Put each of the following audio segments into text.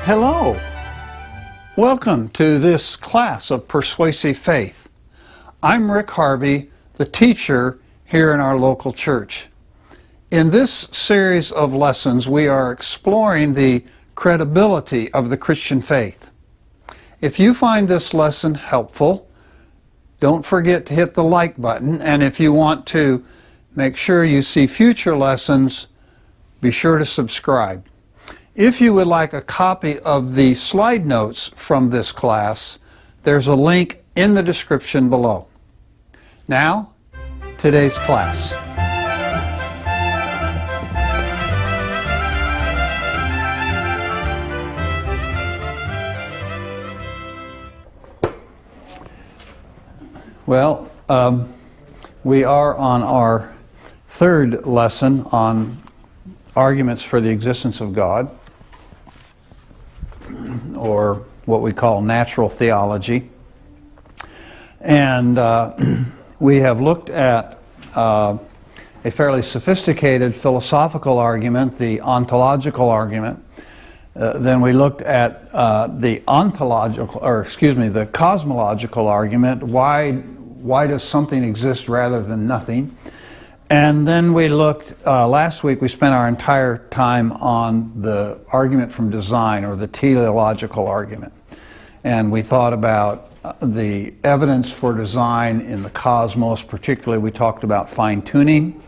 Hello. Welcome to this class of Persuasive Faith. I'm Rick Harvey, the teacher here in our local church. In this series of lessons, we are exploring the credibility of the Christian faith. If you find this lesson helpful, don't forget to hit the like button, and if you want to make sure you see future lessons, be sure to subscribe. If you would like a copy of the slide notes from this class, there's a link in the description below. Now, today's class. Well, we are on our third lesson on arguments for the existence of God, or what we call natural theology. And we have looked at a fairly sophisticated philosophical argument, the ontological argument. Then we looked at the cosmological argument. Why does something exist rather than nothing? And then we looked, last week we spent our entire time on the argument from design, or the teleological argument. And we thought about the evidence for design in the cosmos, particularly we talked about fine-tuning.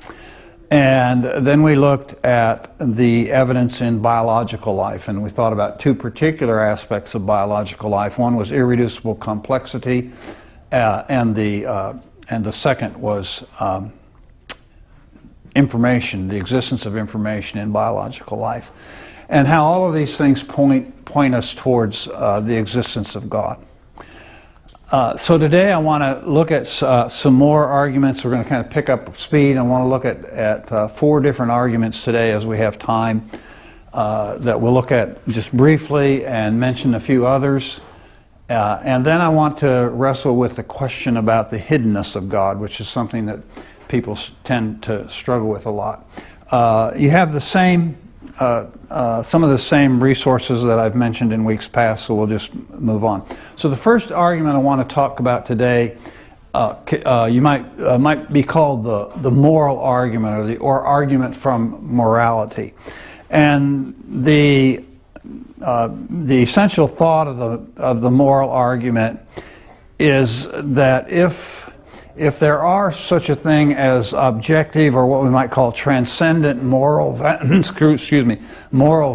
And then we looked at the evidence in biological life, and we thought about two particular aspects of biological life. One was irreducible complexity, and the second was information, the existence of information in biological life, and how all of these things point us towards the existence of God. So today I want to look at some more arguments. We're going to kind of pick up speed. I want to look at four different arguments today as we have time that we'll look at just briefly and mention a few others. And then I want to wrestle with the question about the hiddenness of God, which is something that people tend to struggle with a lot. You have the same, some of the same resources that I've mentioned in weeks past, so we'll just move on. So the first argument I want to talk about today, you might be called the moral argument, or argument from morality. And the essential thought of the moral argument is that if there are such a thing as objective, or what we might call transcendent moral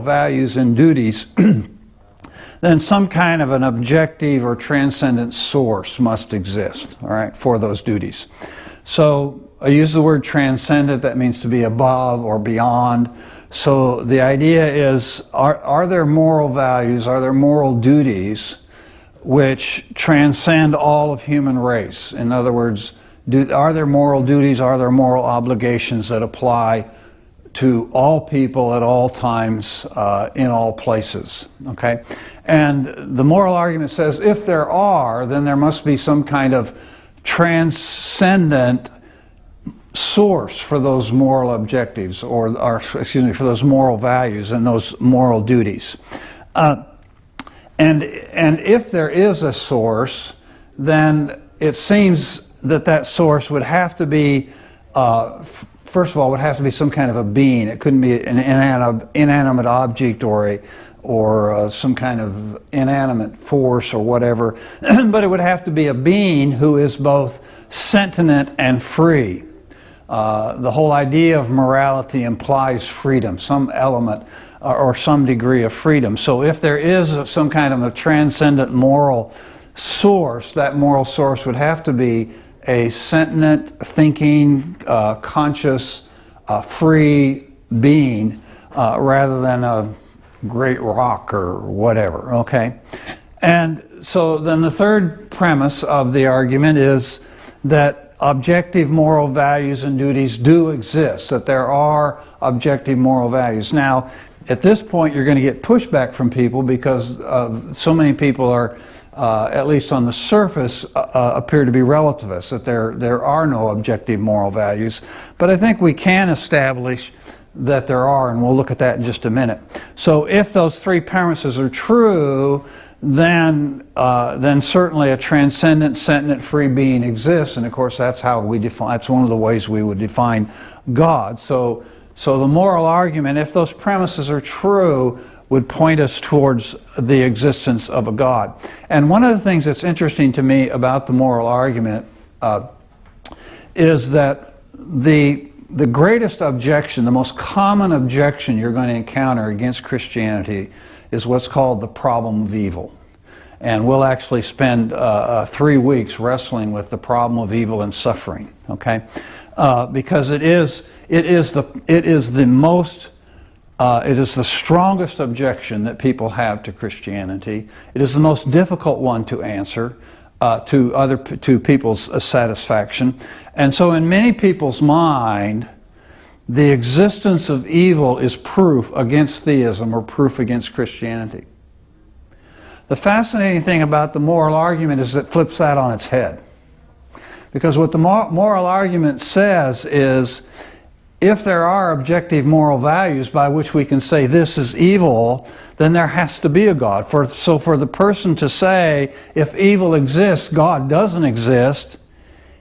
values and duties, then some kind of an objective or transcendent source must exist, all right, for those duties. So I use the word transcendent. That means to be above or beyond. So the idea is, are there moral values, are there moral duties which transcend all of human race? In other words, are there moral duties, are there moral obligations that apply to all people at all times, in all places? Okay? And the moral argument says if there are, then there must be some kind of transcendent source for those moral objectives, or for those moral values and those moral duties. And if there is a source, then it seems that source would have to be, first of all, would have to be some kind of a being. It couldn't be an inanimate object or some kind of inanimate force or whatever, but it would have to be a being who is both sentient and free. The whole idea of morality implies freedom, some element or some degree of freedom. So if there is some kind of a transcendent moral source, that moral source would have to be a sentient, thinking, conscious, free being, rather than a great rock or whatever, okay? And so then the third premise of the argument is that objective moral values and duties do exist, that there are objective moral values. Now, at this point you're going to get pushback from people because so many people are, at least on the surface, appear to be relativists, that there are no objective moral values. But I think we can establish that there are, and we'll look at that in just a minute. So if those three premises are true, then certainly a transcendent, sentient, free being exists, and of course that's how we define. That's one of the ways we would define God. So the moral argument, if those premises are true, would point us towards the existence of a God. And one of the things that's interesting to me about the moral argument is that the greatest objection, the most common objection you're going to encounter against Christianity is what's called the problem of evil. And we'll actually spend 3 weeks wrestling with the problem of evil and suffering, okay? Because it is the strongest objection that people have to Christianity. It is the most difficult one to answer to people's satisfaction. And so in many people's mind, the existence of evil is proof against theism or proof against Christianity. The fascinating thing about the moral argument is it flips that on its head. Because what the moral argument says is, if there are objective moral values by which we can say this is evil, then there has to be a God. So for the person to say, if evil exists, God doesn't exist,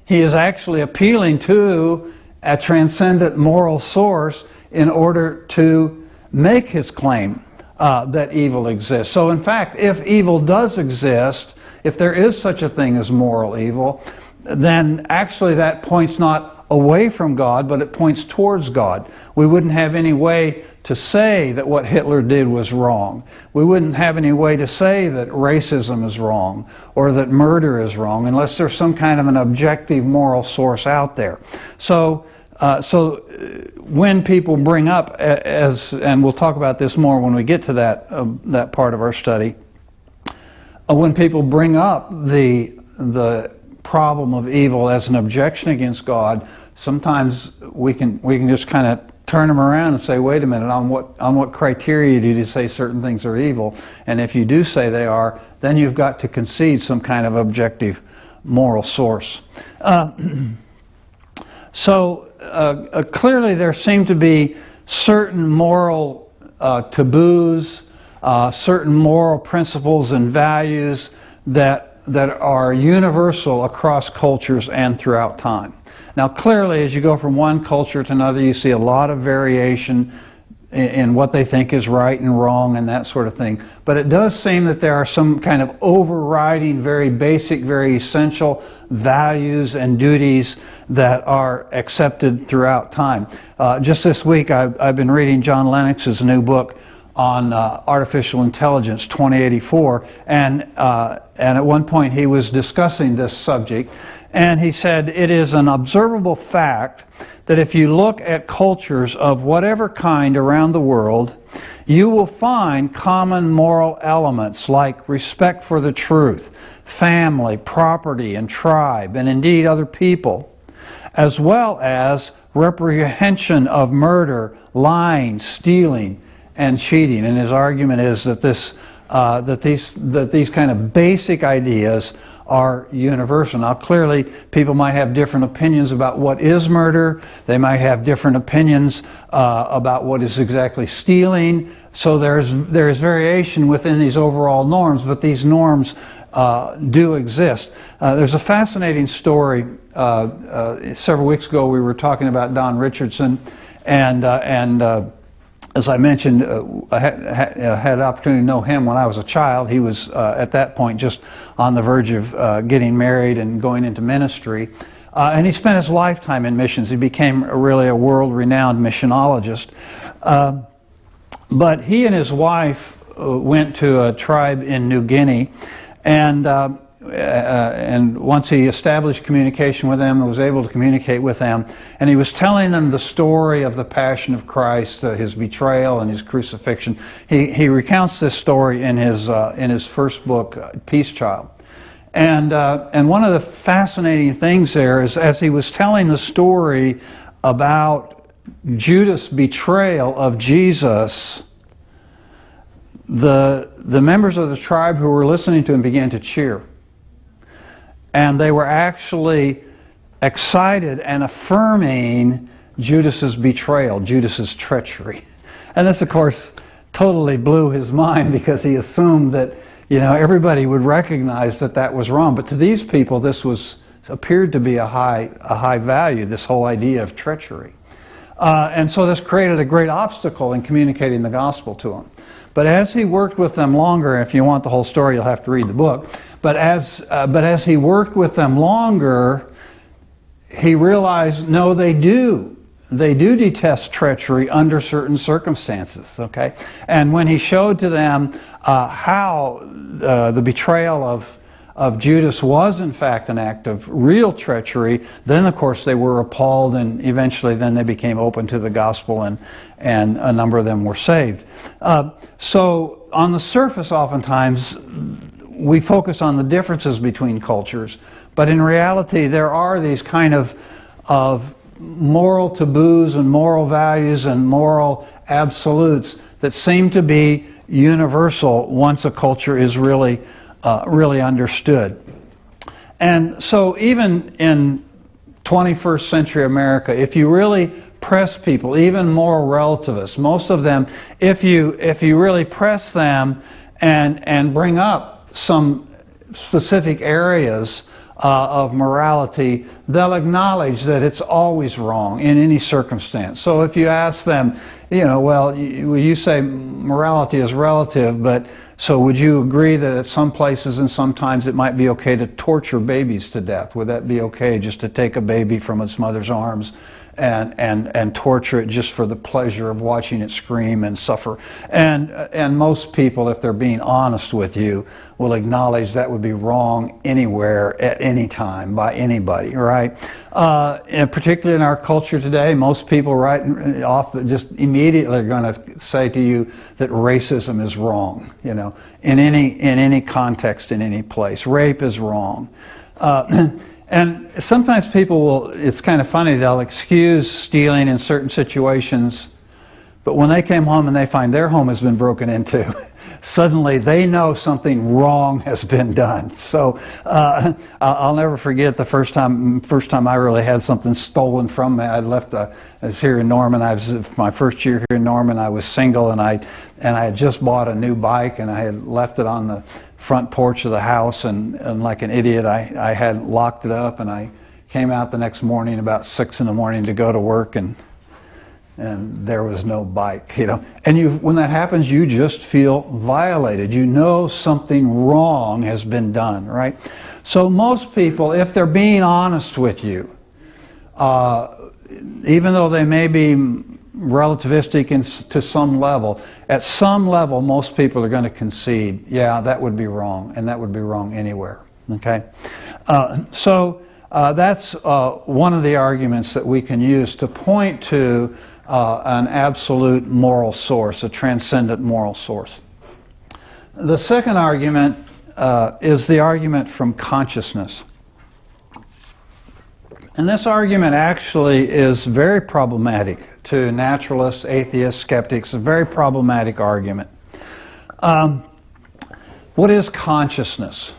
he is actually appealing to a transcendent moral source in order to make his claim that evil exists. So in fact, if evil does exist, if there is such a thing as moral evil, then actually that points not away from God, but it points towards God. We wouldn't have any way to say that what Hitler did was wrong. We wouldn't have any way to say that racism is wrong or that murder is wrong unless there's some kind of an objective moral source out there. So when people bring up, and we'll talk about this more when we get to that part of our study, when people bring up the problem of evil as an objection against God, sometimes we can just kind of turn them around and say, wait a minute, on what criteria do you say certain things are evil? And if you do say they are, then you've got to concede some kind of objective moral source. Clearly there seem to be certain moral taboos, certain moral principles and values that are universal across cultures and throughout time. Now clearly, as you go from one culture to another, you see a lot of variation in what they think is right and wrong and that sort of thing. But it does seem that there are some kind of overriding, very basic, very essential values and duties that are accepted throughout time. Just this week, I've been reading John Lennox's new book on artificial intelligence, 2084, and at one point he was discussing this subject, and he said, it is an observable fact that if you look at cultures of whatever kind around the world, you will find common moral elements like respect for the truth, family, property, and tribe, and indeed other people, as well as reprehension of murder, lying, stealing, and cheating. And his argument is that these kind of basic ideas are universal. Now clearly people might have different opinions about what is murder. They might have different opinions about what is exactly stealing. So there's variation within these overall norms, but these norms do exist. There's a fascinating story. Several weeks ago we were talking about Don Richardson, and as I mentioned, I had an opportunity to know him when I was a child. He was at that point just on the verge of getting married and going into ministry. And he spent his lifetime in missions. He became really a world-renowned missionologist. But he and his wife went to a tribe in New Guinea, and once he established communication with them and was able to communicate with them, and he was telling them the story of the Passion of Christ, his betrayal and his crucifixion. He recounts this story in his first book, Peace Child. And one of the fascinating things there is, as he was telling the story about Judas' betrayal of Jesus, the members of the tribe who were listening to him began to cheer. And they were actually excited and affirming Judas's betrayal, Judas's treachery. And this, of course, totally blew his mind, because he assumed that, everybody would recognize that that was wrong. But to these people, this appeared to be a high value, this whole idea of treachery. And so this created a great obstacle in communicating the gospel to them. But as he worked with them longer, if you want the whole story, you'll have to read the book. But as he worked with them longer, he realized, no, they do detest treachery under certain circumstances, okay? And when he showed to them how the betrayal of Judas was in fact an act of real treachery, then of course they were appalled, and eventually then they became open to the gospel, and a number of them were saved. So on the surface, oftentimes we focus on the differences between cultures, but in reality there are these kind of moral taboos and moral values and moral absolutes that seem to be universal once a culture is really understood. And so even in 21st century America, if you really press people, even moral relativists, most of them, if you really press them and bring up some specific areas of morality, they'll acknowledge that it's always wrong in any circumstance. So if you ask them, you say morality is relative, but so would you agree that at some places and sometimes it might be okay to torture babies to death? Would that be okay, just to take a baby from its mother's arms and torture it just for the pleasure of watching it scream and suffer? And most people, if they're being honest with you, will acknowledge that would be wrong anywhere, at any time, by anybody, right? And particularly in our culture today, most people right off just immediately are going to say to you that racism is wrong, in any context, in any place. Rape is wrong. And sometimes people will, it's kind of funny, they'll excuse stealing in certain situations, but when they came home and they find their home has been broken into, suddenly they know something wrong has been done. So I'll never forget the first time I really had something stolen from me. I was here in Norman. My first year here in Norman, I was single, and I had just bought a new bike, and I had left it on the front porch of the house, and like an idiot, I had locked it up, and I came out the next morning about 6 in the morning to go to work, and there was no bike, And when that happens, you just feel violated. You know something wrong has been done, right? So most people, if they're being honest with you, even though they may be relativistic to some level, at some level most people are going to concede, yeah, that would be wrong, and that would be wrong anywhere, okay? So that's one of the arguments that we can use to point to an absolute moral source, a transcendent moral source. The second argument is the argument from consciousness. And this argument actually is very problematic to naturalists, atheists, skeptics. It's a very problematic argument. What is consciousness?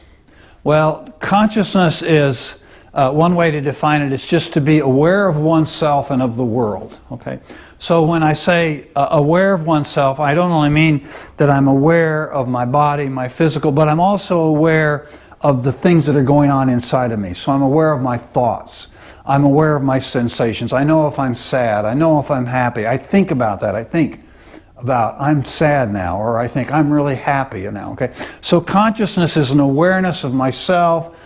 Well, consciousness is, one way to define it is just to be aware of oneself and of the world. Okay? So when I say aware of oneself, I don't only mean that I'm aware of my body, my physical, but I'm also aware of the things that are going on inside of me. So I'm aware of my thoughts. I'm aware of my sensations. I know if I'm sad. I know if I'm happy. I think about that. I think about I'm sad now, or I think I'm really happy now. Okay. So consciousness is an awareness of myself,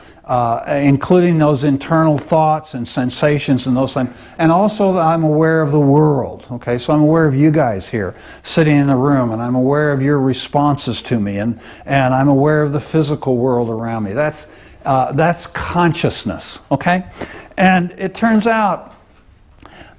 including those internal thoughts and sensations and those things. And also that I'm aware of the world. Okay. So I'm aware of you guys here sitting in the room, and I'm aware of your responses to me, and I'm aware of the physical world around me. That's consciousness. Okay. And it turns out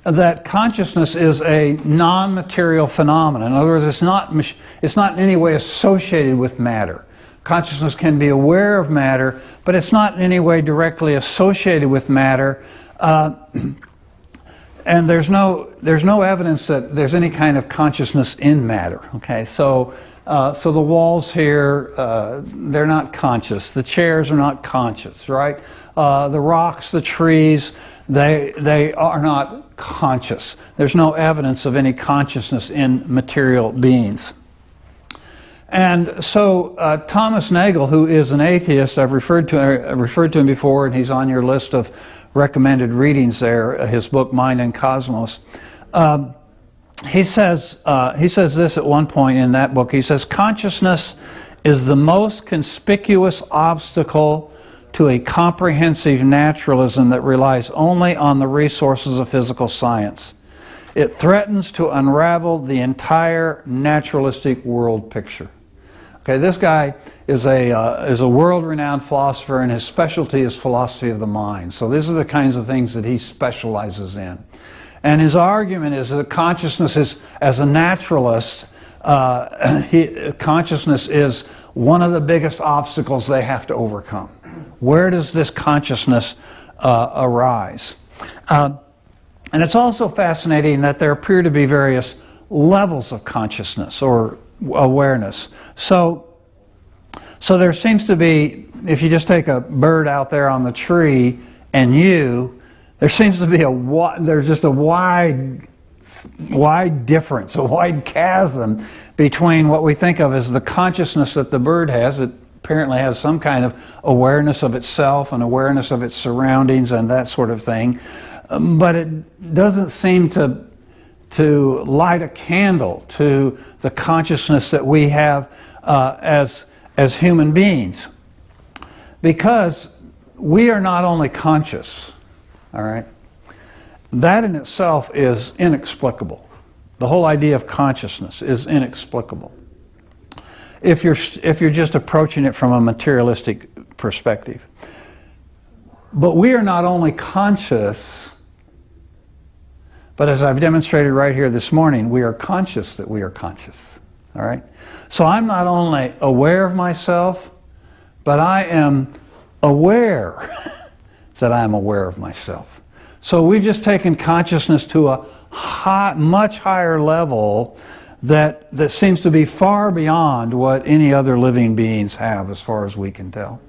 that consciousness is a non-material phenomenon. In other words, it's not in any way associated with matter. Consciousness can be aware of matter, but it's not in any way directly associated with matter. And there's no evidence that there's any kind of consciousness in matter. Okay, so So the walls here, they're not conscious. The chairs are not conscious, right? The rocks, the trees, they are not conscious. There's no evidence of any consciousness in material beings. And so Thomas Nagel, who is an atheist, I've referred to him before, and he's on your list of recommended readings there, his book Mind and Cosmos. He says this at one point in that book. He says, consciousness is the most conspicuous obstacle to a comprehensive naturalism that relies only on the resources of physical science. It threatens to unravel the entire naturalistic world picture. Okay, this guy is a world-renowned philosopher, and his specialty is philosophy of the mind. So these are the kinds of things that he specializes in. And his argument is that consciousness is, as a naturalist, consciousness is one of the biggest obstacles they have to overcome. Where does this consciousness arise? And it's also fascinating that there appear to be various levels of consciousness or awareness. So there seems to be, if you just take a bird out there on the tree and there seems to be there's just a wide difference, a wide chasm between what we think of as the consciousness that the bird has. It apparently has some kind of awareness of itself and awareness of its surroundings and that sort of thing. But it doesn't seem to light a candle to the consciousness that we have as human beings. Because we are not only conscious, all right? That in itself is inexplicable. The whole idea of consciousness is inexplicable if you're just approaching it from a materialistic perspective. But we are not only conscious, but as I've demonstrated right here this morning, we are conscious that we are conscious. All right? So I'm not only aware of myself, but I am aware that I am aware of myself. So we've just taken consciousness to a much higher level that seems to be far beyond what any other living beings have, as far as we can tell.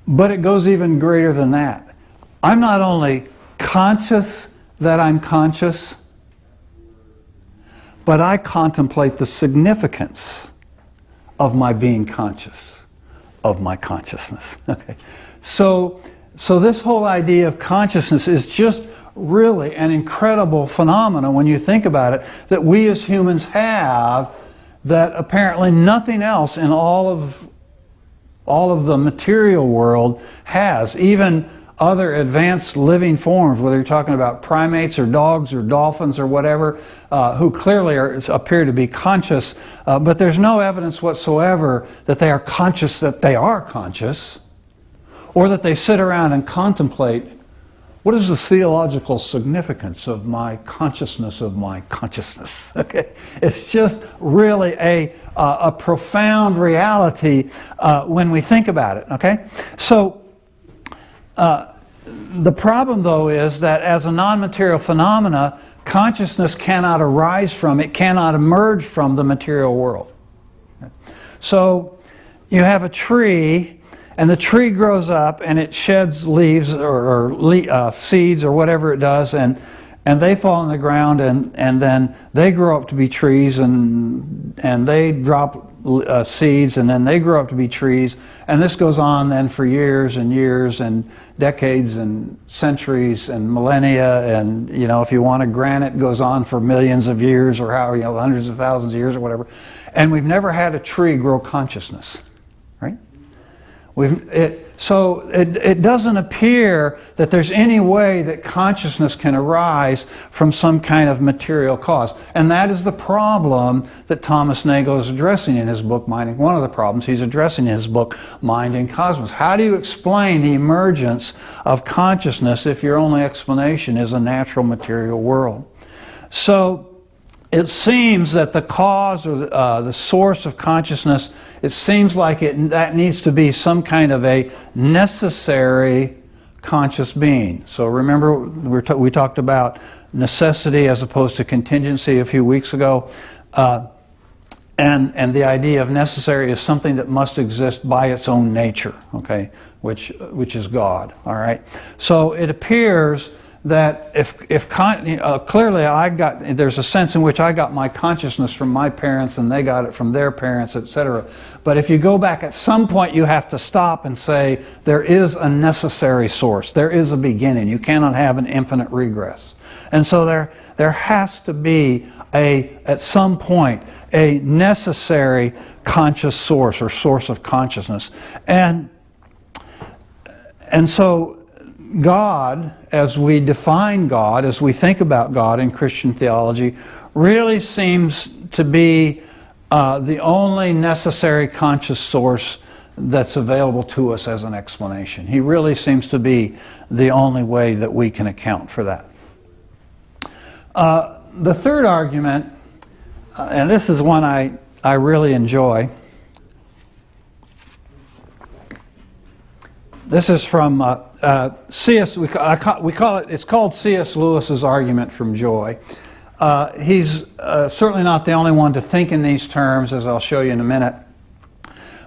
But it goes even greater than that. I'm not only conscious that I'm conscious, but I contemplate the significance of my being conscious, of my consciousness. Okay. So this whole idea of consciousness is just really an incredible phenomenon when you think about it, that we as humans have, that apparently nothing else in all of the material world has. Even other advanced living forms, whether you're talking about primates or dogs or dolphins or whatever, who clearly appear to be conscious, but there's no evidence whatsoever that they are conscious, or that they sit around and contemplate, what is the theological significance of my consciousness of my consciousness? Okay, it's just really a profound reality when we think about it. Okay, so the problem, though, is that as a non-material phenomena, consciousness cannot arise from, it cannot emerge from the material world. Okay? So you have a tree, and the tree grows up and it sheds leaves or seeds or whatever it does, and they fall in the ground, and then they grow up to be trees, and they drop seeds, and then they grow up to be trees, and this goes on then for years and years and decades and centuries and millennia, and if you want to grant it, goes on for millions of years or hundreds of thousands of years or whatever, and we've never had a tree grow consciousness, right? So it doesn't appear that there's any way that consciousness can arise from some kind of material cause. And that is the problem that Thomas Nagel is addressing in his book, one of the problems he's addressing in his book, Mind and Cosmos. How do you explain the emergence of consciousness if your only explanation is a natural material world? So it seems that the cause or the source of consciousness, it seems like that needs to be some kind of a necessary conscious being. So remember, we talked about necessity as opposed to contingency a few weeks ago. and the idea of necessary is something that must exist by its own nature, okay, which is God. All right. So it appears that clearly there's a sense in which I got my consciousness from my parents and they got it from their parents, etc. But if you go back at some point, you have to stop and say there is a necessary source. There is a beginning. You cannot have an infinite regress. And so there has to be at some point a necessary conscious source or source of consciousness. And so God, as we define God, as we think about God in Christian theology, really seems to be the only necessary conscious source that's available to us as an explanation. He really seems to be the only way that we can account for that. The third argument, and this is one I really enjoy. This is from it's called C.S. Lewis's argument from joy. He's certainly not the only one to think in these terms, as I'll show you in a minute.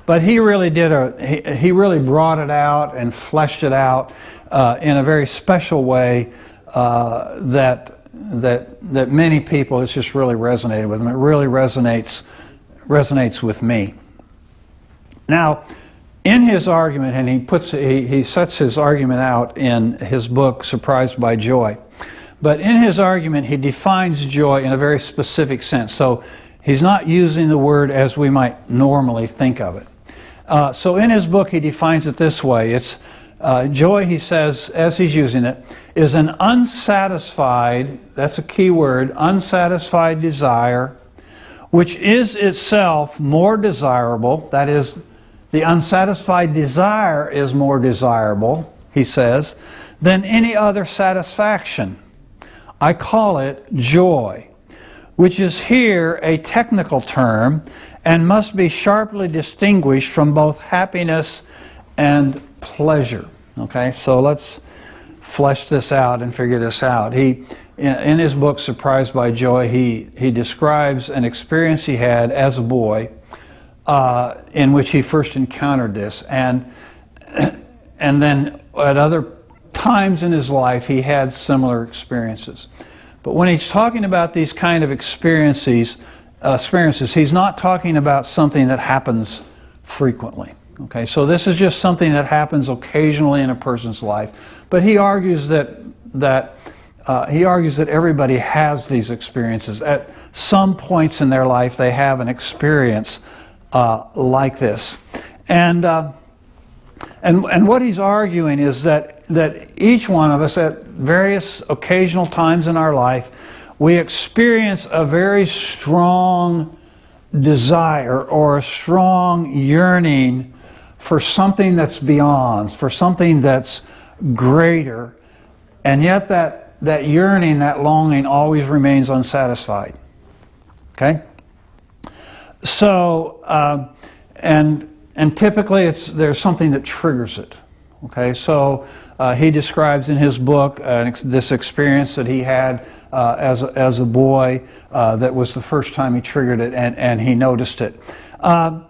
But he really he really brought it out and fleshed it out in a very special way that many people, it's just really resonated with them. It really resonates with me. Now, in his argument, and he sets his argument out in his book, Surprised by Joy. But in his argument, he defines joy in a very specific sense. So he's not using the word as we might normally think of it. So in his book, he defines it this way. It's joy, he says, as he's using it, is an unsatisfied, that's a key word, unsatisfied desire, which is itself more desirable, that is, the unsatisfied desire is more desirable, he says, than any other satisfaction. I call it joy, which is here a technical term and must be sharply distinguished from both happiness and pleasure. Okay, so let's flesh this out and figure this out. In his book, Surprised by Joy, he describes an experience he had as a boy in which he first encountered this, and then at other times in his life he had similar experiences. But when he's talking about these kind of experiences, he's not talking about something that happens frequently. Okay, so this is just something that happens occasionally in a person's life. But he argues that everybody has these experiences. At some points in their life, they have an experience like this, and what he's arguing is that each one of us, at various occasional times in our life, we experience a very strong desire or a strong yearning for something that's beyond, for something that's greater, and yet that yearning, that longing always remains unsatisfied. Okay? So, and typically there's something that triggers it. Okay, so he describes in his book this experience that he had as a boy that was the first time he triggered it, and he noticed it. But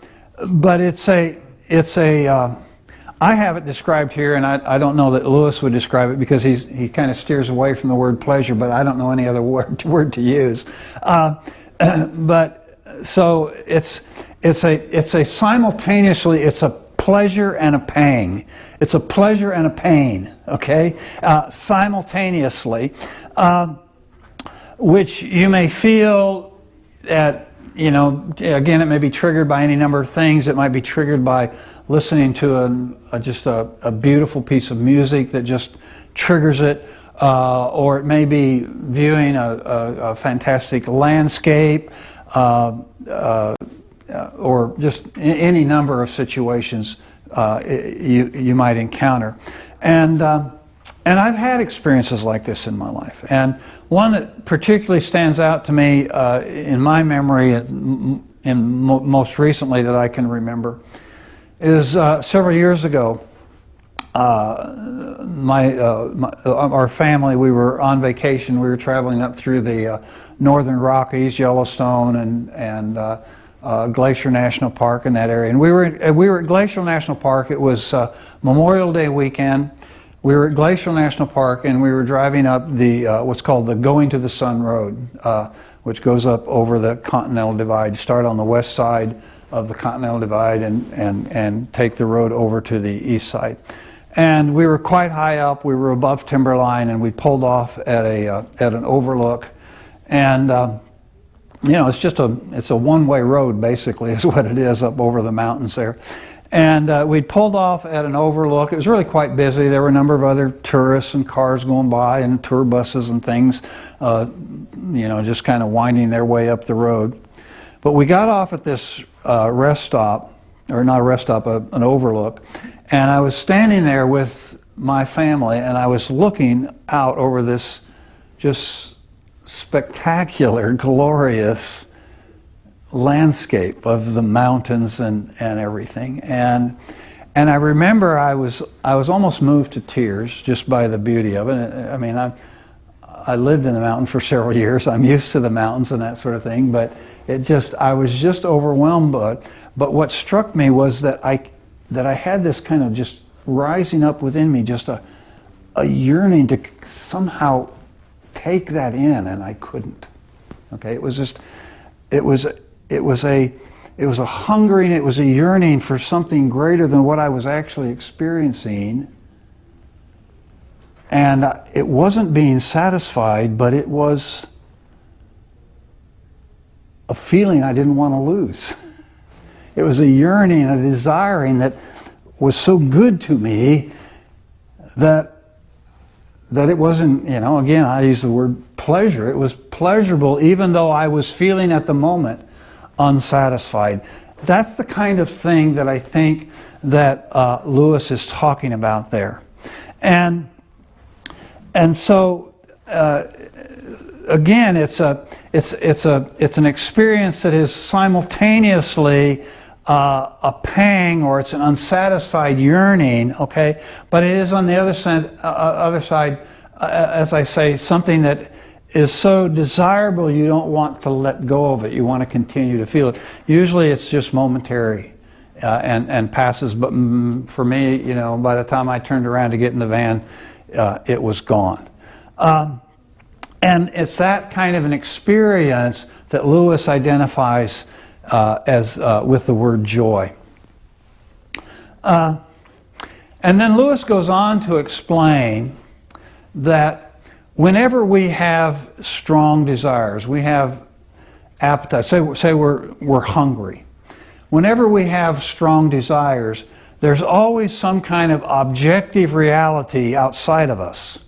I have it described here, and I don't know that Lewis would describe it because he kind of steers away from the word pleasure, but I don't know any other word to use. But so it's simultaneously it's a pleasure and a pang. It's a pleasure and a pain. Okay, simultaneously, which you may feel at. Again, it may be triggered by any number of things. It might be triggered by listening to just a beautiful piece of music that just triggers it, or it may be viewing a fantastic landscape, or just any number of situations you might encounter. And I've had experiences like this in my life. And one that particularly stands out to me in my memory, most recently that I can remember, is several years ago. Our family, we were on vacation. We were traveling up through the northern Rockies, Yellowstone, and Glacier National Park in that area. And we were at Glacier National Park. It was Memorial Day weekend. We were at Glacier National Park, and we were driving up the what's called the Going to the Sun Road, which goes up over the Continental Divide. You start on the west side of the Continental Divide and take the road over to the east side. And we were quite high up. We were above timberline, and we pulled off at an overlook. And you know, it's a one-way road basically, is what it is up over the mountains there. And we pulled off at an overlook. It was really quite busy. There were a number of other tourists and cars going by and tour buses and things, you know, just kind of winding their way up the road. But we got off at this rest stop, or not a rest stop, an overlook. And I was standing there with my family, and I was looking out over this just spectacular, glorious landscape of the mountains and everything. And I remember I was almost moved to tears just by the beauty of it. I mean, I lived in the mountain for several years. I'm used to the mountains and that sort of thing, but I was just overwhelmed. But what struck me was that I had this kind of just rising up within me, just a yearning to somehow take that in, and I couldn't. Okay, it was a hungering, it was a yearning for something greater than what I was actually experiencing. And it wasn't being satisfied, but it was a feeling I didn't want to lose. It was a yearning, a desiring that was so good to me that it wasn't, you know, again, I use the word pleasure. It was pleasurable even though I was feeling at the moment unsatisfied. That's the kind of thing that I think that Lewis is talking about there. And so again, it's an experience that is simultaneously a pang, or it's an unsatisfied yearning, okay? But it is on the other side, as I say, something that is so desirable you don't want to let go of it. You want to continue to feel it. Usually it's just momentary and passes, but for me, you know, by the time I turned around to get in the van, it was gone. And it's that kind of an experience that Lewis identifies as with the word joy. And then Lewis goes on to explain that whenever we have strong desires, we have appetite, say we're hungry. Whenever we have strong desires, there's always some kind of objective reality outside of us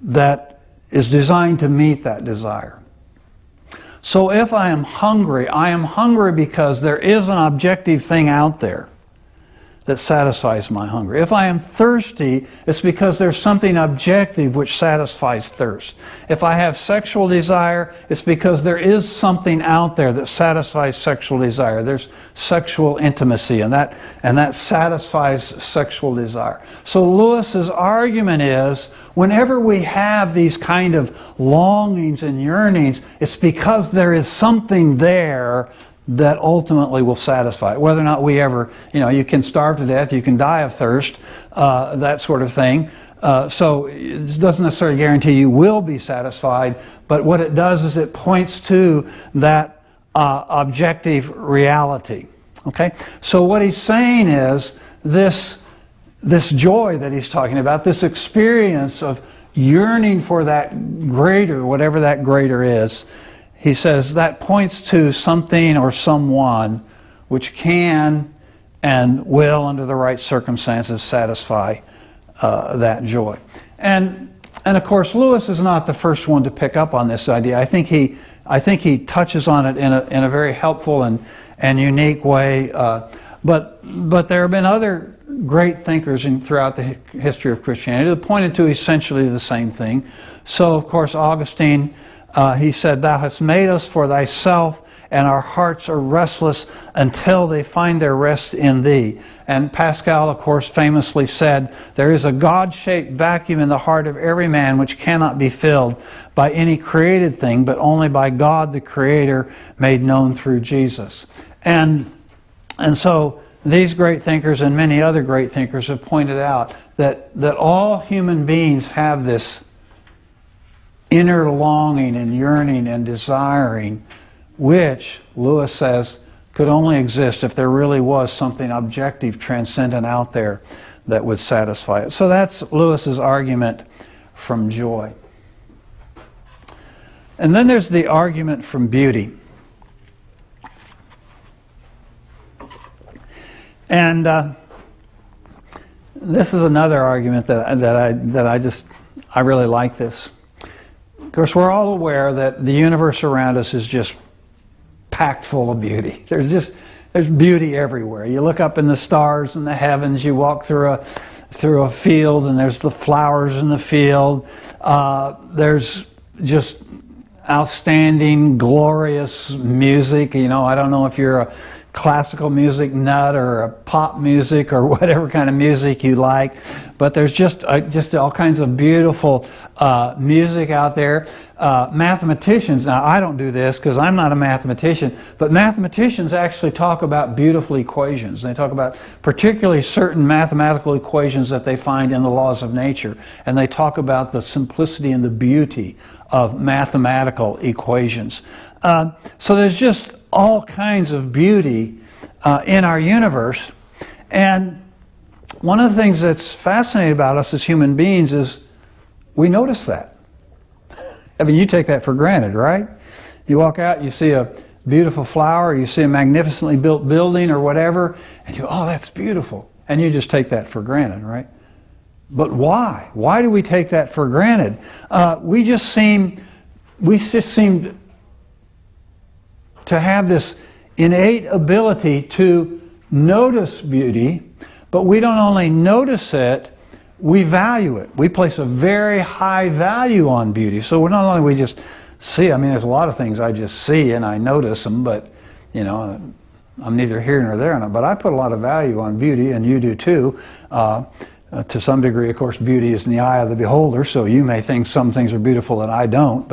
that is designed to meet that desire. So if I am hungry because there is an objective thing out there that satisfies my hunger. If I am thirsty, it's because there's something objective which satisfies thirst. If I have sexual desire, it's because there is something out there that satisfies sexual desire. There's sexual intimacy, and that satisfies sexual desire. So Lewis's argument is, whenever we have these kind of longings and yearnings, it's because there is something there that ultimately will satisfy it. Whether or not we ever, you know, you can starve to death, you can die of thirst, that sort of thing. So it doesn't necessarily guarantee you will be satisfied, but what it does is it points to that objective reality. Okay? So what he's saying is this joy that he's talking about, this experience of yearning for that greater, whatever that greater is, he says that points to something or someone which can and will, under the right circumstances, satisfy that joy. And of course, Lewis is not the first one to pick up on this idea. I think he touches on it in a very helpful and unique way. But there have been other great thinkers throughout the history of Christianity that pointed to essentially the same thing. So, of course, Augustine. He said, "Thou hast made us for thyself and our hearts are restless until they find their rest in Thee. And Pascal, of course, famously said, there is a God-shaped vacuum in the heart of every man which cannot be filled by any created thing, but only by God the Creator made known through Jesus. And so these great thinkers and many other great thinkers have pointed out that all human beings have this inner longing and yearning and desiring, which, Lewis says, could only exist if there really was something objective, transcendent out there that would satisfy it. So that's Lewis's argument from joy. And then there's the argument from beauty. And this is another argument that I really like this. Of course, we're all aware that the universe around us is just packed full of beauty. There's beauty everywhere. You look up in the stars and the heavens, you walk through a field and there's the flowers in the field. There's just outstanding, glorious music. You know, I don't know if you're a classical music nut or a pop music or whatever kind of music you like, but there's just all kinds of beautiful music out there. Mathematicians, now I don't do this because I'm not a mathematician, but mathematicians actually talk about beautiful equations. They talk about particularly certain mathematical equations that they find in the laws of nature, and they talk about the simplicity and the beauty of mathematical equations. So there's just all kinds of beauty in our universe. And one of the things that's fascinating about us as human beings is we notice that. I mean, you take that for granted, right? You walk out, you see a beautiful flower, you see a magnificently built building or whatever, and you go, oh, that's beautiful. And you just take that for granted, right? But why? Why do we take that for granted? We just seem to have this innate ability to notice beauty, but we don't only notice it, we value it. We place a very high value on beauty. So not only we just see, I mean, there's a lot of things I just see and I notice them, but, you know, I'm neither here nor there. But I put a lot of value on beauty, and you do too. To some degree, of course, beauty is in the eye of the beholder, so you may think some things are beautiful that I don't.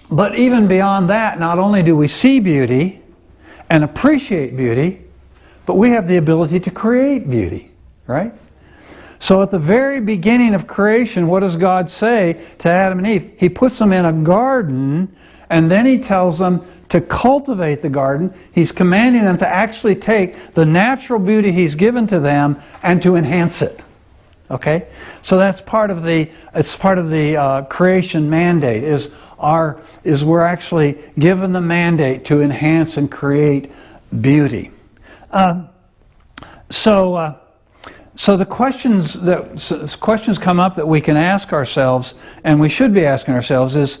But even beyond that, not only do we see beauty and appreciate beauty, but we have the ability to create beauty, right? So at the very beginning of creation, what does God say to Adam and Eve? He puts them in a garden, and then He tells them to cultivate the garden. He's commanding them to actually take the natural beauty He's given to them and to enhance it. Okay? So that's part of the creation mandate, is we're actually given the mandate to enhance and create beauty. So the questions come up that we can ask ourselves, and we should be asking ourselves, is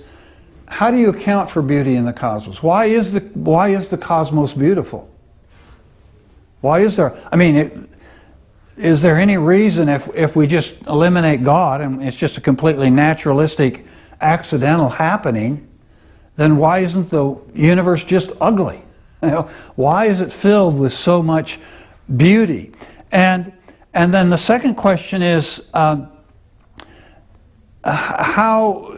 how do you account for beauty in the cosmos? Why is the cosmos beautiful? Why is there? I mean, is there any reason if we just eliminate God and it's just a completely naturalistic, accidental happening, then why isn't the universe just ugly? You know, why is it filled with so much beauty? And then the second question is, how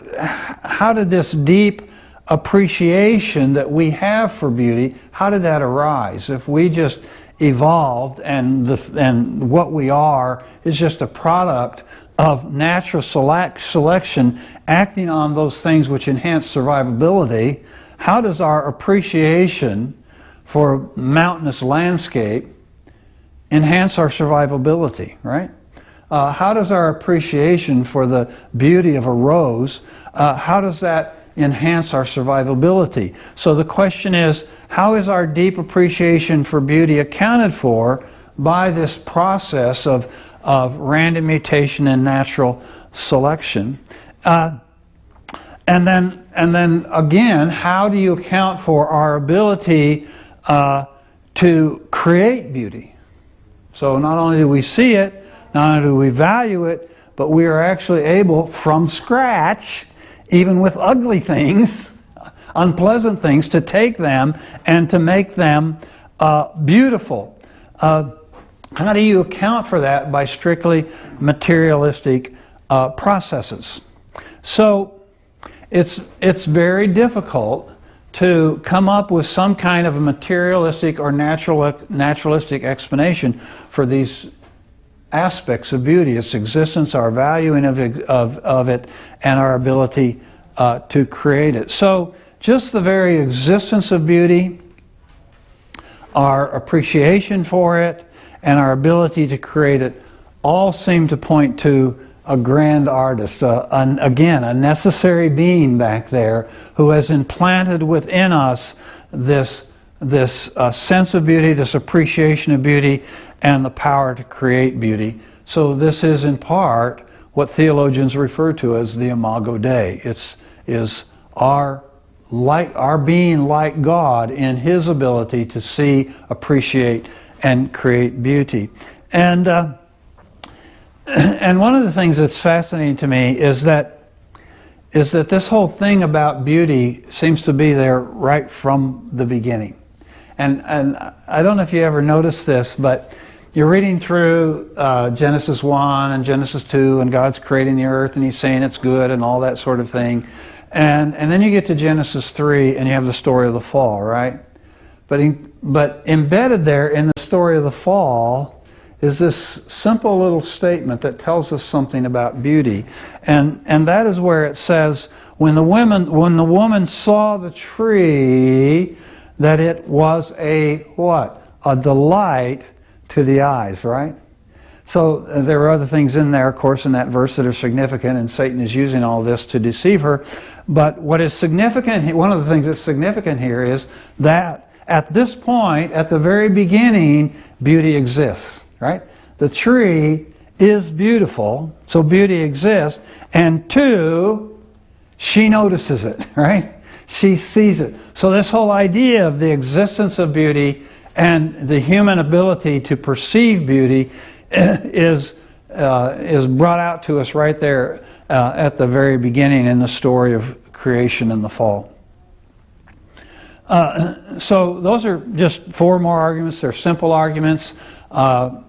did this deep appreciation that we have for beauty, how did that arise? If we just evolved and what we are is just a product of natural selection acting on those things which enhance survivability, how does our appreciation for mountainous landscape enhance our survivability, right? How does our appreciation for the beauty of a rose, how does that enhance our survivability? So the question is, how is our deep appreciation for beauty accounted for by this process of random mutation and natural selection? And then again, how do you account for our ability to create beauty? So not only do we see it, not only do we value it, but we are actually able from scratch, even with ugly things, unpleasant things, to take them and to make them beautiful. How do you account for that? By strictly materialistic processes. So it's very difficult to come up with some kind of a materialistic or naturalistic explanation for these aspects of beauty, its existence, our valuing of it, and our ability to create it. So just the very existence of beauty, our appreciation for it, and our ability to create it all seem to point to a grand artist, again, a necessary being back there who has implanted within us this sense of beauty, this appreciation of beauty, and the power to create beauty. So this is in part what theologians refer to as the Imago Dei. Is our being like God in His ability to see, appreciate, and create beauty. And one of the things that's fascinating to me is that this whole thing about beauty seems to be there right from the beginning. And I don't know if you ever noticed this, but you're reading through Genesis 1 and Genesis 2, and God's creating the earth, and He's saying it's good and all that sort of thing. And then you get to Genesis 3, and you have the story of the fall, right? But embedded there in the story of the fall is this simple little statement that tells us something about beauty. And that is where it says, when the woman saw the tree, that it was a what? A delight to the eyes, right? So there are other things in there, of course, in that verse that are significant, and Satan is using all this to deceive her. But what is significant, one of the things that's significant here is that at this point, at the very beginning, beauty exists, right? The tree is beautiful, so beauty exists, and two, she notices it, right? She sees it. So this whole idea of the existence of beauty and the human ability to perceive beauty is brought out to us right there at the very beginning in the story of creation and the fall. So those are just four more arguments. They're simple arguments, and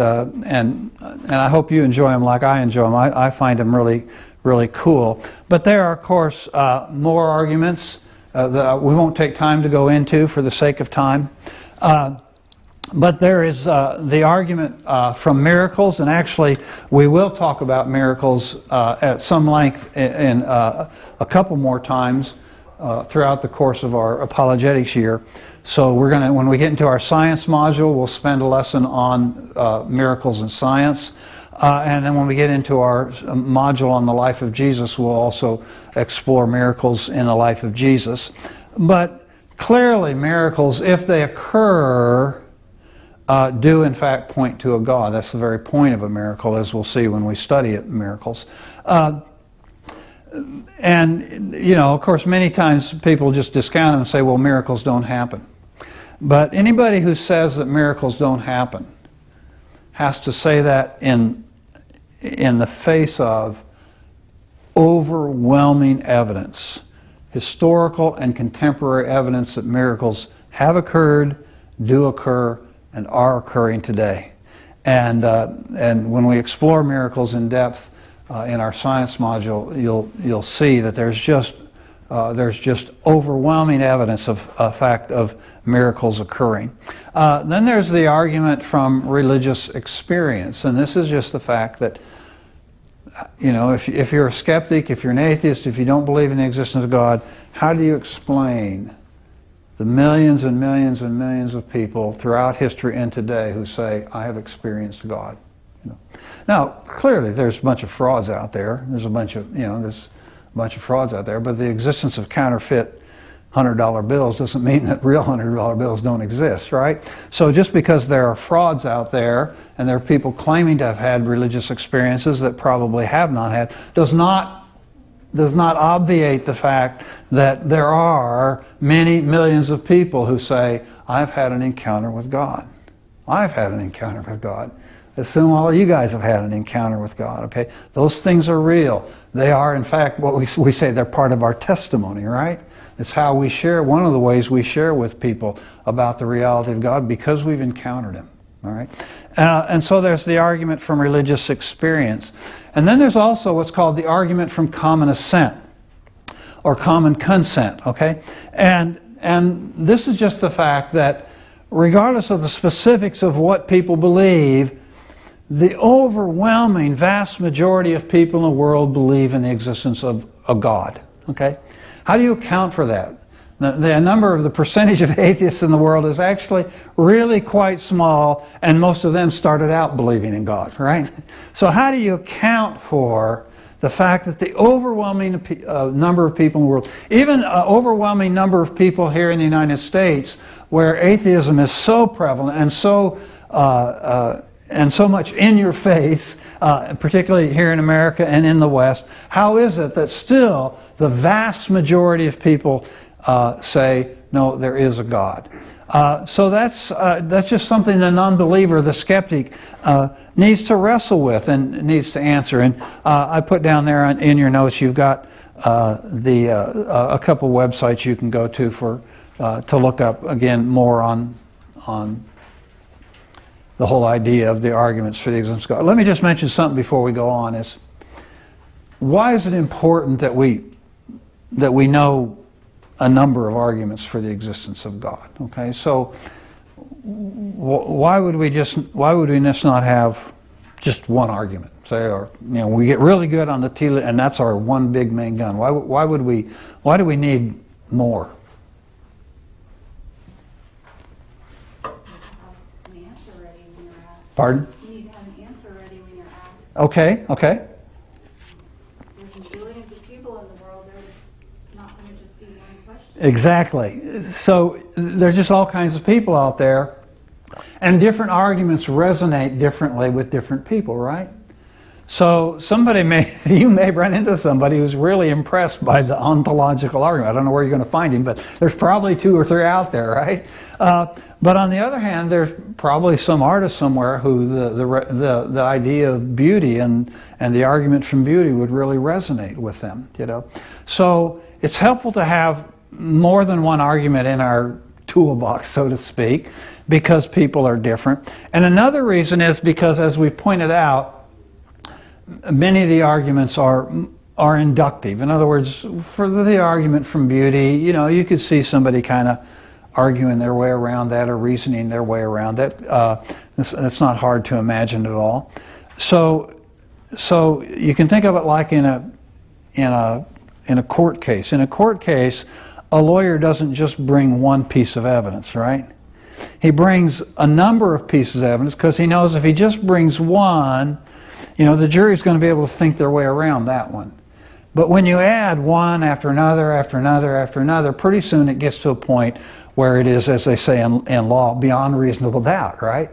I hope you enjoy them like I enjoy them. I find them really, really cool. But there are, of course, more arguments that we won't take time to go into for the sake of time. But there is the argument from miracles, and actually we will talk about miracles at some length in a couple more times throughout the course of our apologetics year. So we're going to, when we get into our science module, we'll spend a lesson on miracles in science. And then when we get into our module on the life of Jesus, we'll also explore miracles in the life of Jesus. But clearly miracles, if they occur, do in fact point to a God. That's the very point of a miracle, as we'll see when we study miracles. And, you know, of course, many times people just discount them and say, well, miracles don't happen. But anybody who says that miracles don't happen has to say that in the face of overwhelming evidence, historical and contemporary evidence that miracles have occurred, do occur, and are occurring today. And when we explore miracles in depth in our science module, you'll see that there's just overwhelming evidence of fact of miracles occurring. Then there's the argument from religious experience, and this is just the fact that, you know, if you're a skeptic, if you're an atheist, if you don't believe in the existence of God, how do you explain the millions and millions and millions of people throughout history and today who say, I have experienced God? You know. Now, clearly there's a bunch of frauds out there. There's a bunch of frauds out there, but the existence of counterfeit $100 bills doesn't mean that real $100 bills don't exist, right? So just because there are frauds out there and there are people claiming to have had religious experiences that probably have not had, does not obviate the fact that there are many millions of people who say, I've had an encounter with God. I've had an encounter with God. Assume all of you guys have had an encounter with God, okay? Those things are real. They are, in fact, what we say they're part of our testimony, right? It's how we share, one of the ways we share with people about the reality of God because we've encountered Him, all right? And so there's the argument from religious experience. And then there's also what's called the argument from common assent or common consent, okay? And this is just the fact that regardless of the specifics of what people believe, the overwhelming vast majority of people in the world believe in the existence of a God, okay? How do you account for that? The percentage of atheists in the world is actually really quite small, and most of them started out believing in God, right? So how do you account for the fact that the overwhelming number of people in the world, even an overwhelming number of people here in the United States, where atheism is so prevalent and so much in your face, particularly here in America and in the West, how is it that still the vast majority of people say, no, there is a God? So that's just something the non-believer, the skeptic, needs to wrestle with and needs to answer. And I put down there in your notes, you've got a couple websites you can go to to look up again more on the whole idea of the arguments for the existence of God. Let me just mention something before we go on. Is why is it important that we know a number of arguments for the existence of God? Okay, so why would we just not have just one argument? Say, or we get really good on the theology, and that's our one big main gun. Why do we need more? Pardon? You need to have an answer ready when you're asked. Okay. There's billions of people in the world. There's not going to just be one question. Exactly. So there's just all kinds of people out there, and different arguments resonate differently with different people, right? So you may run into somebody who's really impressed by the ontological argument. I don't know where you're going to find him, but there's probably 2 or 3 out there, right? But on the other hand, there's probably some artist somewhere who the idea of beauty and the argument from beauty would really resonate with them, So it's helpful to have more than one argument in our toolbox, so to speak, because people are different. And another reason is because, as we pointed out, many of the arguments are inductive. In other words, for the argument from beauty, you could see somebody kind of arguing their way around that or reasoning their way around that. That's not hard to imagine at all. So you can think of it like in a court case. In a court case, a lawyer doesn't just bring one piece of evidence, right? He brings a number of pieces of evidence because he knows if he just brings one, the jury's going to be able to think their way around that one. But when you add one after another, after another, after another, pretty soon it gets to a point where it is, as they say in law, beyond reasonable doubt, right?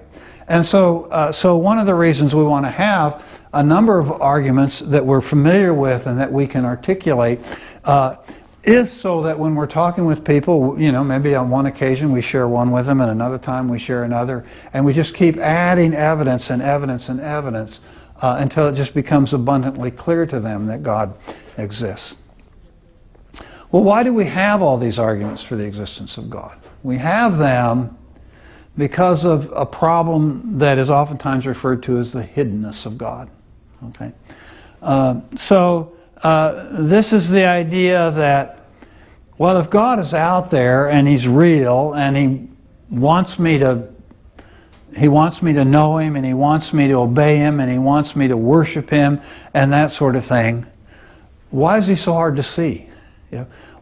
And so one of the reasons we want to have a number of arguments that we're familiar with and that we can articulate is so that when we're talking with people, maybe on one occasion we share one with them and another time we share another, and we just keep adding evidence and evidence and evidence until it just becomes abundantly clear to them that God exists. Well, why do we have all these arguments for the existence of God? We have them because of a problem that is oftentimes referred to as the hiddenness of God. Okay, this is the idea that, well, if God is out there and He's real and He wants me to know Him and He wants me to obey Him and He wants me to worship Him and that sort of thing, why is He so hard to see?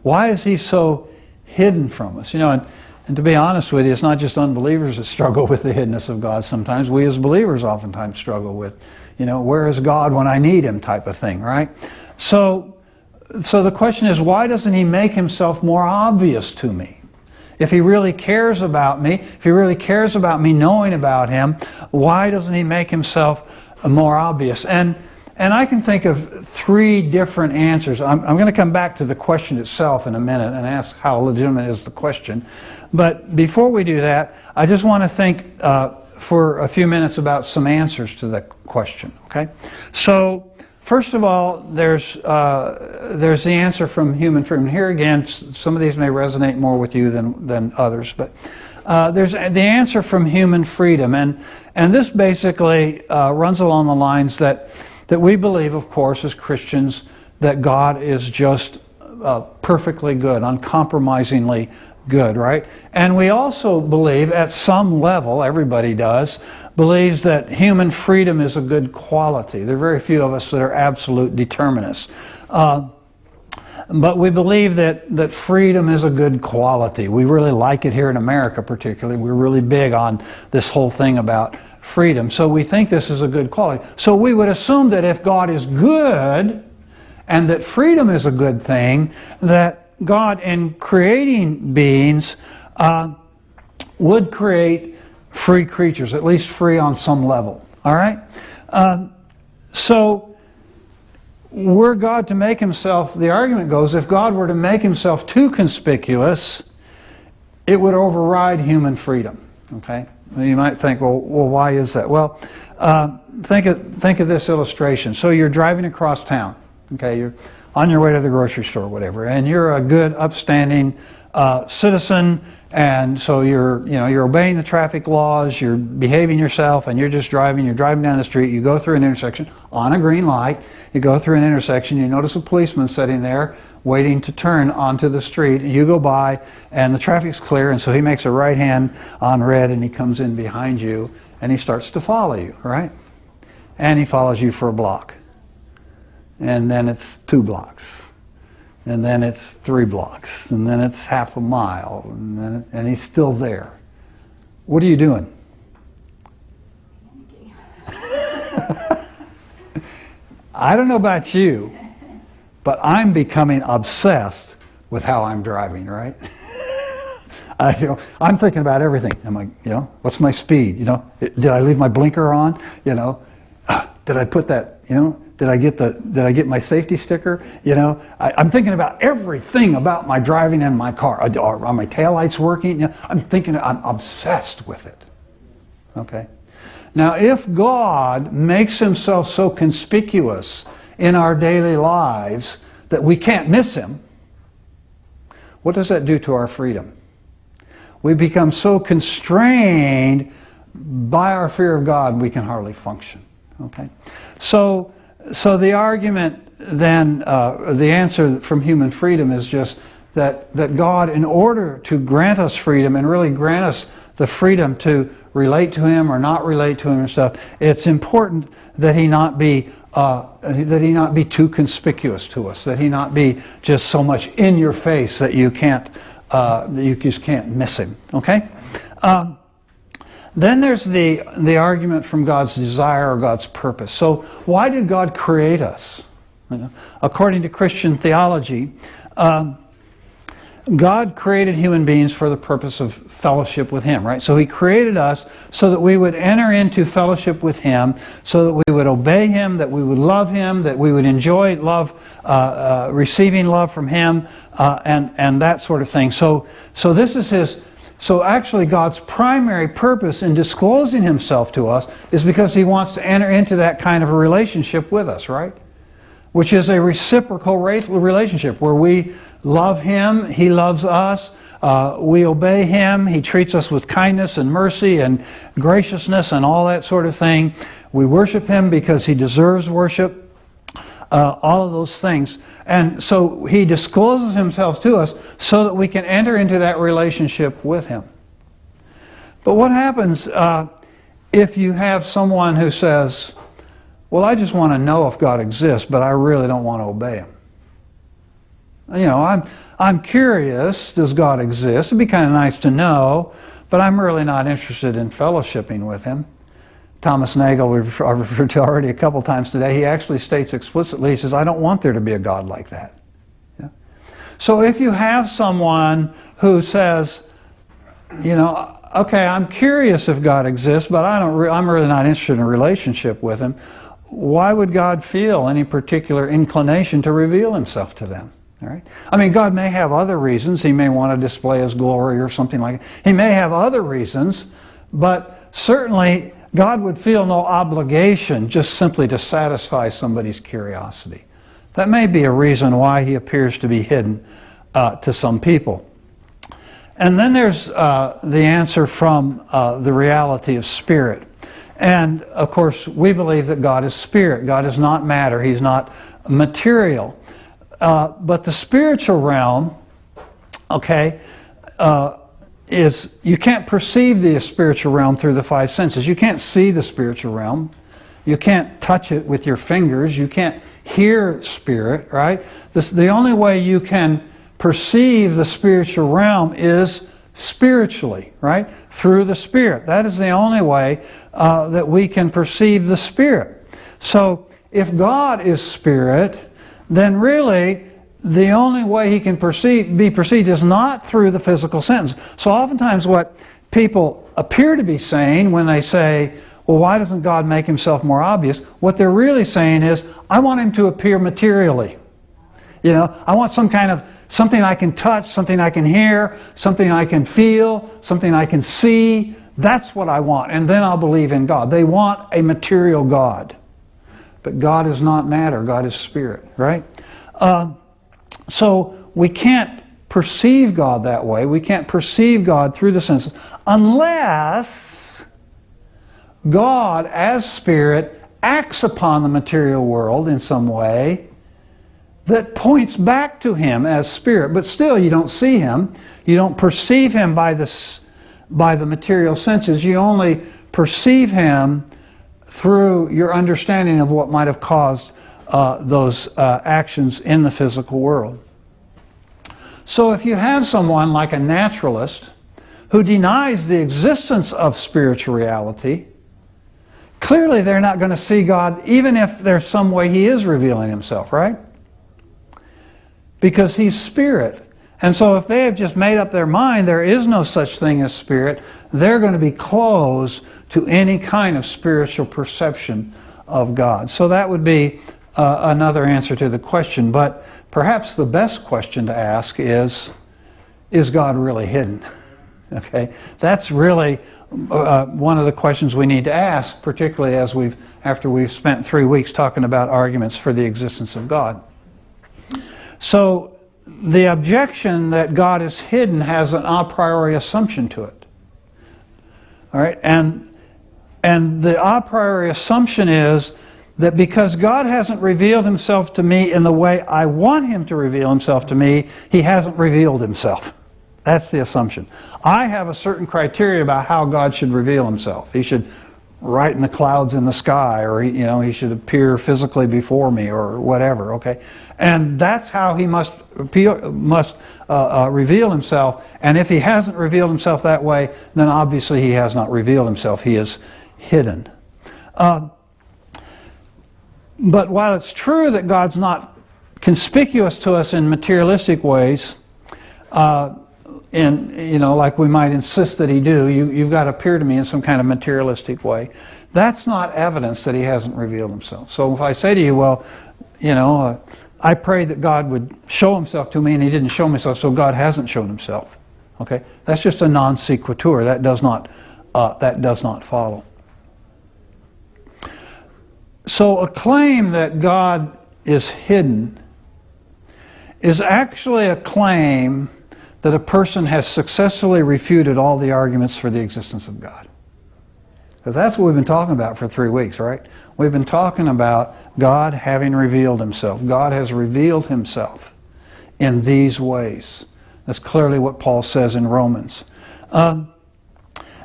Why is He so hidden from us? And to be honest with you, it's not just unbelievers that struggle with the hiddenness of God sometimes. We as believers oftentimes struggle with, where is God when I need Him type of thing, right? So the question is, why doesn't He make Himself more obvious to me? If He really cares about me, if He really cares about me knowing about Him, why doesn't He make Himself more obvious? And I can think of 3 different answers. I'm going to come back to the question itself in a minute and ask how legitimate is the question. But before we do that, I just want to think for a few minutes about some answers to that question. Okay, so first of all, there's the answer from human freedom. Here again, some of these may resonate more with you than others, but there's the answer from human freedom, and this basically runs along the lines that we believe, of course, as Christians, that God is just perfectly good, uncompromisingly good, right? And we also believe, at some level, everybody does, believes that human freedom is a good quality. There are very few of us that are absolute determinists. But we believe that freedom is a good quality. We really like it here in America particularly. We're really big on this whole thing about freedom. So we think this is a good quality. So we would assume that if God is good and that freedom is a good thing, that God, in creating beings, would create free creatures, at least free on some level. All right? So were God to make himself, the argument goes, if God were to make himself too conspicuous, it would override human freedom. Okay? You might think, well, why is that? Well, think of this illustration. So you're driving across town. Okay, you're on your way to the grocery store or whatever, and you're a good, upstanding citizen, and so you're obeying the traffic laws, you're behaving yourself, and you're just driving. You're driving down the street. You go through an intersection on a green light. You go through an intersection. You notice a policeman sitting there waiting to turn onto the street. And you go by, and the traffic's clear, and so he makes a right hand on red, and he comes in behind you, and he starts to follow you, right? And he follows you for a block. And then it's 2 blocks, and then it's 3 blocks, and then it's half a mile, and he's still there. What are you doing? I don't know about you, but I'm becoming obsessed with how I'm driving, right? I'm thinking about everything. I'm like, what's my speed? Did I leave my blinker on? Did I put that? Did I get my safety sticker? I'm thinking about everything about my driving in my car. Are my taillights working? I'm obsessed with it. Okay. Now, if God makes himself so conspicuous in our daily lives that we can't miss him, what does that do to our freedom? We become so constrained by our fear of God, we can hardly function. Okay. So the argument then, the answer from human freedom is just that God, in order to grant us freedom and really grant us the freedom to relate to him or not relate to him and stuff, it's important that he not be too conspicuous to us, that he not be just so much in your face that you just can't miss him. Okay. Then there's the argument from God's desire or God's purpose. So why did God create us? According to Christian theology, God created human beings for the purpose of fellowship with him, right? So he created us so that we would enter into fellowship with him, so that we would obey him, that we would love him, that we would enjoy receiving love from him, and that sort of thing. So this is his. So actually God's primary purpose in disclosing himself to us is because he wants to enter into that kind of a relationship with us, right? Which is a reciprocal relationship where we love him, he loves us, we obey him, he treats us with kindness and mercy and graciousness and all that sort of thing. We worship him because he deserves worship. All of those things. And so he discloses himself to us so that we can enter into that relationship with him. But what happens if you have someone who says, well, I just want to know if God exists, but I really don't want to obey him. I'm curious, does God exist? It'd be kind of nice to know, but I'm really not interested in fellowshipping with him. Thomas Nagel, we've referred to already a couple times today, he actually states explicitly, he says, I don't want there to be a God like that. Yeah? So if you have someone who says, okay, I'm curious if God exists, but I'm really not interested in a relationship with him, why would God feel any particular inclination to reveal himself to them? All right? I mean, God may have other reasons. He may want to display his glory or something like that. He may have other reasons. But certainly, God would feel no obligation just simply to satisfy somebody's curiosity. That may be a reason why he appears to be hidden to some people. And then there's the answer from the reality of spirit. And of course, we believe that God is spirit. God is not matter. He's not material. But the spiritual realm, okay, is you can't perceive the spiritual realm through the five senses. You can't see the spiritual realm. You can't touch it with your fingers. You can't hear spirit, right? The only way you can perceive the spiritual realm is spiritually, right? Through the Spirit. That is the only way that we can perceive the Spirit. So if God is Spirit, then really the only way he can be perceived is not through the physical sense. So oftentimes what people appear to be saying when they say, well, why doesn't God make himself more obvious? What they're really saying is, I want him to appear materially. You know, I want something I can touch, something I can hear, something I can feel, something I can see. That's what I want, and then I'll believe in God. They want a material God. But God is not matter, God is spirit, right? So we can't perceive God that way. We can't perceive God through the senses unless God as spirit acts upon the material world in some way that points back to him as spirit. But still, you don't see him. You don't perceive him by the material senses. You only perceive him through your understanding of what might have caused those actions in the physical world. So if you have someone like a naturalist who denies the existence of spiritual reality, clearly they're not going to see God even if there's some way he is revealing himself, right? Because he's spirit. And so if they have just made up their mind there is no such thing as spirit, they're going to be closed to any kind of spiritual perception of God. So that would be another answer to the question. But perhaps the best question to ask is God really hidden? Okay, that's really one of the questions we need to ask, particularly after we've spent 3 weeks talking about arguments for the existence of God. So the objection that God is hidden has an a priori assumption to it. All right, and the a priori assumption is that because God hasn't revealed himself to me in the way I want him to reveal himself to me, he hasn't revealed himself. That's the assumption. I have a certain criteria about how God should reveal himself. He should write in the clouds in the sky, or he should appear physically before me, or whatever. Okay, and that's how he must reveal himself. And if he hasn't revealed himself that way, then obviously he has not revealed himself. He is hidden. But while it's true that God's not conspicuous to us in materialistic ways, like we might insist that he do, you've got to appear to me in some kind of materialistic way, that's not evidence that he hasn't revealed himself. So if I say to you, well, I prayed that God would show himself to me and he didn't show himself, so God hasn't shown himself. Okay, that's just a non sequitur. That does not follow. So a claim that God is hidden is actually a claim that a person has successfully refuted all the arguments for the existence of God. Because that's what we've been talking about for 3 weeks, right? We've been talking about God having revealed himself. God has revealed himself in these ways. That's clearly what Paul says in Romans.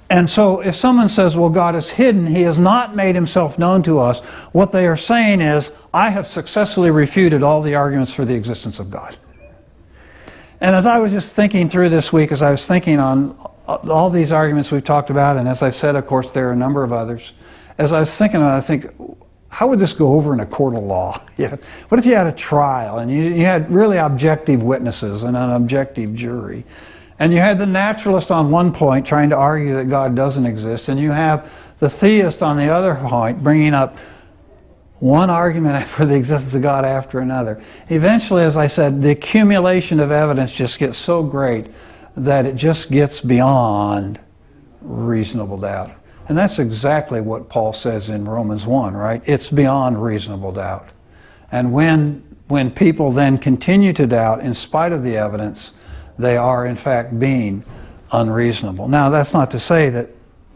And so if someone says, well, God is hidden, he has not made himself known to us, what they are saying is, I have successfully refuted all the arguments for the existence of God. And as I was just thinking through this week, as I was thinking on all these arguments we've talked about, and as I've said, of course, there are a number of others, as I was thinking about it, I think, how would this go over in a court of law? What if you had a trial and you had really objective witnesses and an objective jury? And you had the naturalist on one point trying to argue that God doesn't exist, and you have the theist on the other point bringing up one argument for the existence of God after another. Eventually, as I said, the accumulation of evidence just gets so great that it just gets beyond reasonable doubt. And that's exactly what Paul says in Romans 1, right? It's beyond reasonable doubt. And when people then continue to doubt in spite of the evidence, they are in fact being unreasonable. Now, that's not to say that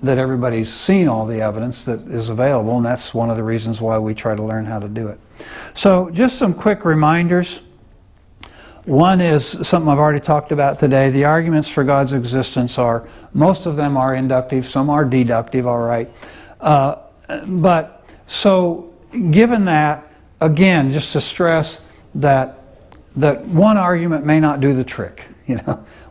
everybody's seen all the evidence that is available, and that's one of the reasons why we try to learn how to do it. So just some quick reminders. One is something I've already talked about today. The arguments for God's existence are, most of them are inductive, some are deductive, all right. But so given that, again, just to stress that one argument may not do the trick.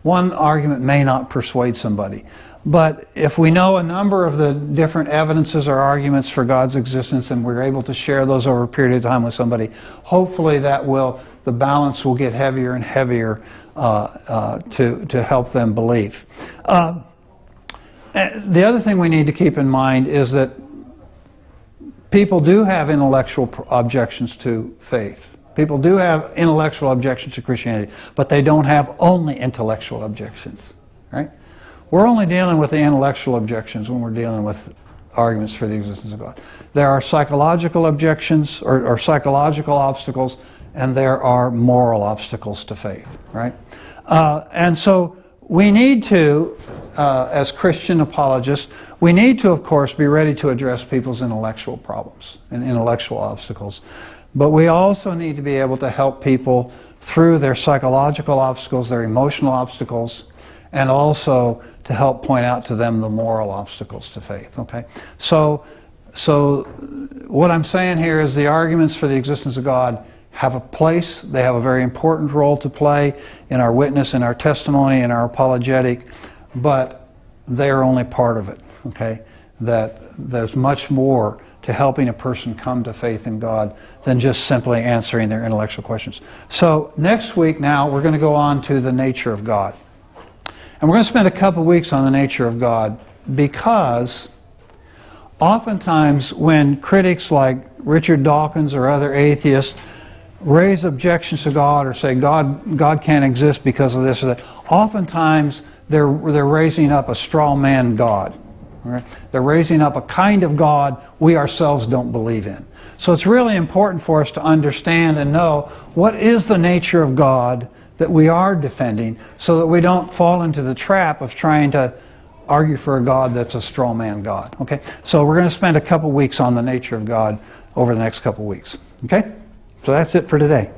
One argument may not persuade somebody. But if we know a number of the different evidences or arguments for God's existence and we're able to share those over a period of time with somebody, hopefully the balance will get heavier and heavier to help them believe. The other thing we need to keep in mind is that people do have intellectual objections to faith. People do have intellectual objections to Christianity, but they don't have only intellectual objections, right? We're only dealing with the intellectual objections when we're dealing with arguments for the existence of God. There are psychological objections or psychological obstacles, and there are moral obstacles to faith, right? And so we need to, as Christian apologists, we need to, of course, be ready to address people's intellectual problems and intellectual obstacles. But we also need to be able to help people through their psychological obstacles, their emotional obstacles, and also to help point out to them the moral obstacles to faith, okay? So what I'm saying here is the arguments for the existence of God have a place. They have a very important role to play in our witness, in our testimony, in our apologetic, but they're only part of it, okay? That there's much more to helping a person come to faith in God than just simply answering their intellectual questions. So next week now, we're going to go on to the nature of God. And we're going to spend a couple weeks on the nature of God because oftentimes when critics like Richard Dawkins or other atheists raise objections to God or say God can't exist because of this or that, oftentimes they're raising up a straw man God. Right? They're raising up a kind of God we ourselves don't believe in. So it's really important for us to understand and know what is the nature of God that we are defending so that we don't fall into the trap of trying to argue for a God that's a straw man God. Okay? So we're going to spend a couple weeks on the nature of God over the next couple weeks. Okay? So that's it for today.